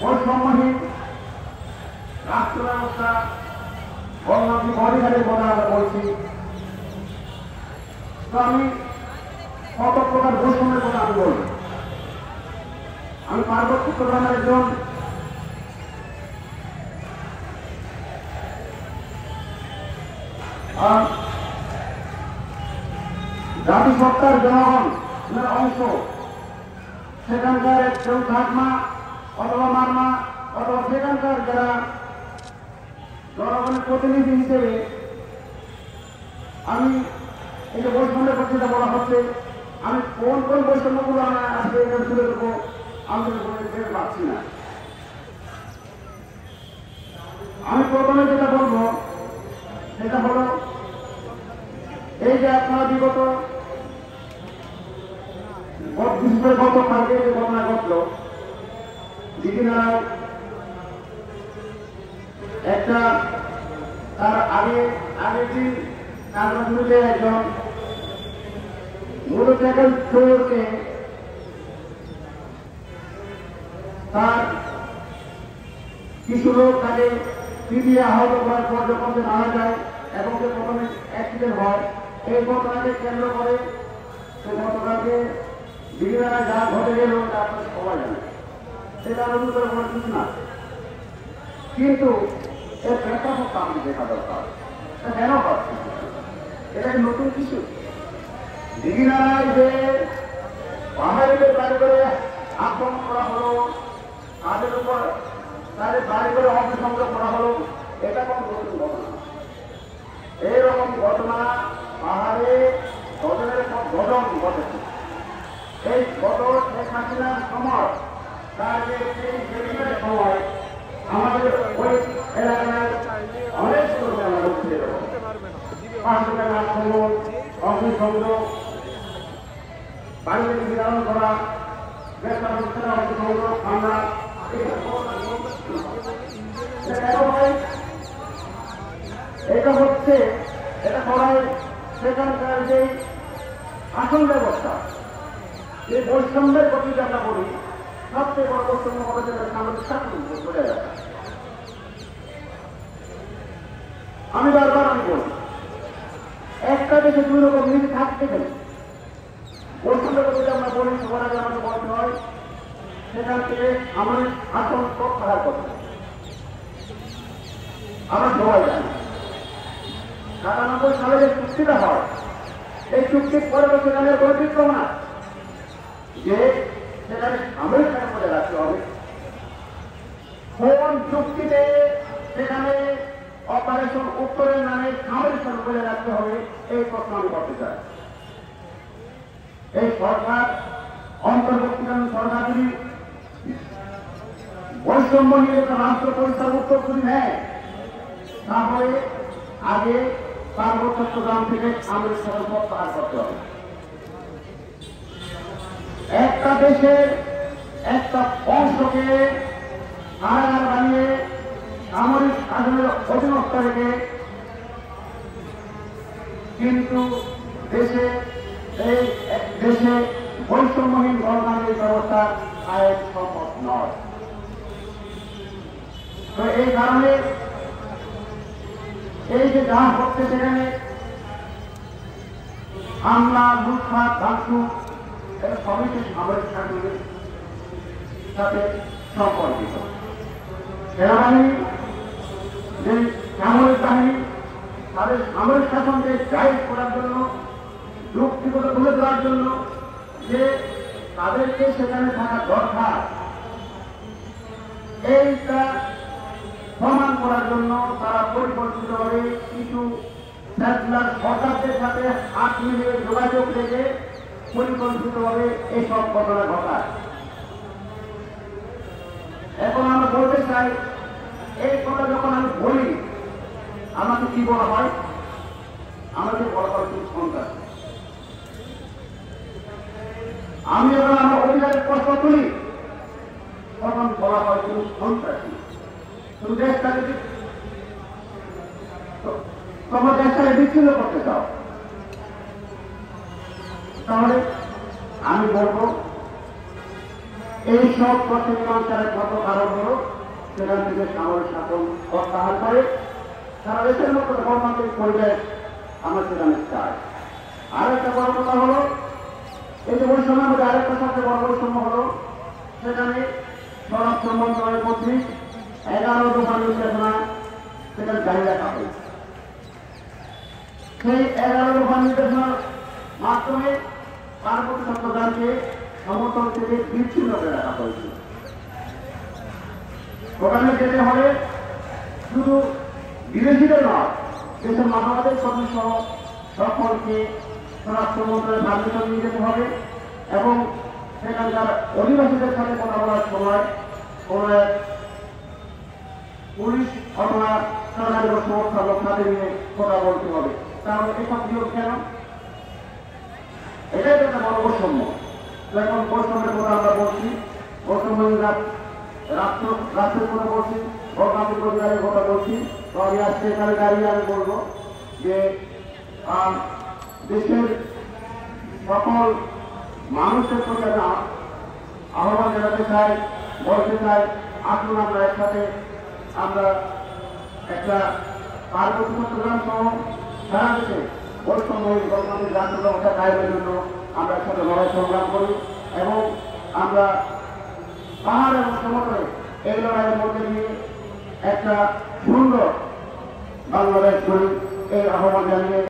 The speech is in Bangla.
বৈষম্যহীন রাষ্ট্র ব্যবস্থা গণতান্ত্রিক অধিকারের কথা আমরা বলছি। তো আমি কত প্রকার বৈষম্যের কথা আমি বলব। আমি পার্বত্য চট্টগ্রামের একজন জাতিসত্তার জনগণের অংশ, সেখানকার একজন ঠাকমা অথবা মারমা অথবা সেখানকার যারা জনগণের প্রতিনিধি হিসেবে আমি এই যে বৈষম্যের কথা যেটা বলা হচ্ছে, আমি কোন কোন বৈষম্যগুলো আমি আজকে এখানে তুলে দেবো আমি দেখতে পাচ্ছি না। আমি প্রথমে যেটা বলবো সেটা হলো এই যে আপনারা বিগত গতকালকে যে ঘটনা ঘটল, দিদিনারায় একটা তার আগের দিন কাগজে একজন মোটরসাইকেল চোরকে তার কিছু লোক তাকে পিটিয়ে আহত করার পর যখন সে মারা যায় এবং যে প্রথমে অ্যাক্সিডেন্ট হয়, এই ঘটনাকে কেন্দ্র করে সে ঘটনাকে বিভিন্ন যা ঘটে গেল তা আপনার সবাই জানে, সেটা নতুন করে কোনো কিছু না। কিন্তু এর প্রেক্ষাপট আমাদের দেখা দরকার, কেন পাচ্ছে এটা কি নতুন কিছু? দিঘিনারায় যে পাহাড়িদের বাড়ি করে আক্রমণ করা হলো, তাদের উপর তাদের বাড়ি করে অগ্নিসংযোগ করা হলো, এটা কোনো নতুন ঘটনা। এইরকম ঘটনা পাহাড়ে ঘটনের পর ঘটন ঘটেছে। এই ঘটন শেখ হাসিনার সময়, তার যে সময় আমাদের ওই এলাকায় অনেক ঘটনা ঘটছে, আক্রমণ, অগ্নিসংযোগ, বাড়িতে নির্ধারণ করা, গ্রেফতার হচ্ছে না, অগ্নিসংযোগ, আমরা এটা হচ্ছে, এটা করাই সেখানকার যে শাসন ব্যবস্থা, এই বৈষম্যের প্রতি যে আমরা বলি, সবচেয়ে বড় বৈষম্য হবে যে আমাদের শাসন বোঝা যায়। আমি বারবার আমি বলি, একটা দেশে দুই রকম নীতি থাকতে গেলে বৈষম্যের প্রতি যে আমরা বলি, সবার আগে আমাকে বলতে হয় সেখান থেকে আমাদের শাসন প্রত্যাহার করতে হবে। আমরা সবাই জানি ৯৭ সালে যে চুক্তিটা হয়, এই চুক্তির পরে তো সেখানে কোনো বিক্রম না যে সেখানে সামরিক শাসন বজায় রাখতে হবে। কোন চুক্তিতে সেখানে অপারেশন উত্তরের নামে সামরিক শাসন বজায় রাখতে হবে, এই প্রশ্ন আমি করতে চাই। এই সরকার অন্তর্বর্তীকালীন সরকার যদি বৈষম্যহীন একটা রাষ্ট্র পরিচালনার উত্তর যদি নেয়, তাহলে আগে পার্বত্য চট্টগ্রাম থেকে সামরিক শাসন প্রত্যাহার করতে হবে। একটা দেশের একটা অংশকে কারাগার বানিয়ে সামরিক শাসনের অধীনস্থ রেখে কিন্তু এই দেশে বৈষম্যহীন গণতান্ত্রিক ব্যবস্থা আইন সম্ভব নয়। তো এই কারণে এই যে যা হচ্ছে সেখানে হামলা, লুটপাট, ভাঙচুর, এটা সবই সামরিক শাসনের সাথে সম্পর্কিত। সেনাবাহিনী যে সামরিক বাহিনী তাদের সামরিক শাসনকে জাহির করার জন্য, যুক্তিগত তুলে ধরার জন্য যে তাদেরকে সেখানে থাকা দরকার, এইটা প্রমাণ করার জন্য তারা পরিকল্পিতভাবে কিছু সরকারদের সাথে হাত মিলিয়ে যোগাযোগ রেখে পরিকল্পিতভাবে এইসব ঘটনা ঘটায়। এখন আমরা বলতে চাই, এই কথা যখন আমি বলি আমাকে কি বলা হয়, আমাকে বলা হয় তুমি সন্ত্রাস। আমি যখন আমার অধিকারের প্রশ্ন তুলি তখন বলা হয় তুমি সন্ত্রাসী, তুমি দেশটাকে তোমার দেশটাকে বিচ্ছিন্ন করতে চাও। তাহলে আমি বলবো এই সব পথে মীমাংসার কত কারণ হলো, সেখান থেকে সামরিক শাসন প্রত্যাহার করে সারা দেশের মতো গণতান্ত্রিক পরিবেশ আমরা সেখানে চাই। আর একটা বড় কথা হলো, এই যে বৈষম্যের মধ্যে আরেকটা সবচেয়ে বড় বৈষম্য হলো, সেখানে স্বরাষ্ট্র মন্ত্রণালয় কর্তৃক 11 দফা নির্দেশনা সেখানে জারি রাখা হয়েছে। সেই 11 দফা নির্দেশনার মাধ্যমে পার্বত্য চট্টগ্রামকে সমতল থেকে বিচ্ছিন্ন করে রাখা হয়েছে। ওখানে যেতে হলে শুধু বিদেশিদের নয়, দেশের মানবাধিকার কর্মী সহ সকলকে স্বরাষ্ট্র মন্ত্রণালয়ের পারমিশন নিয়ে যেতে হবে এবং সেখানকার অধিবাসীদের সাথে কথা বলার সময় কোন পুলিশ অথবা সরকারি সংস্থা লোক সাথে নিয়ে কথা বলতে হবে। তাহলে এসব নিয়োগ কেন? এটাই তো একটা বড় বৈষম্য। এখন বৈষম্যের কথা আমরা বলছি, বৈষম্য রাষ্ট্রের কথা বলছি, গণতান্ত্রিক অধিকারের কথা বলছি। তো আমি আজকে এখানে দাঁড়িয়ে আমি বলবো যে দেশের সকল মানুষের প্রতি আহ্বান জানাতে চাই, বলতে চাই, আসুন আমরা একসাথে আমরা একটা পার্বত্য চট্টগ্রাম সহ সারা দেশে বৈষম্যহীন গণতান্ত্রিক রাষ্ট্র ব্যবস্থা কায়েমের জন্য আমরা একসাথে লড়াই সংগ্রাম করি এবং আমরা পাহাড় এবং সমতলে এই লড়াইয়ের মধ্যে দিয়ে একটা সুন্দর বাংলাদেশ করি, এই আহ্বান জানিয়ে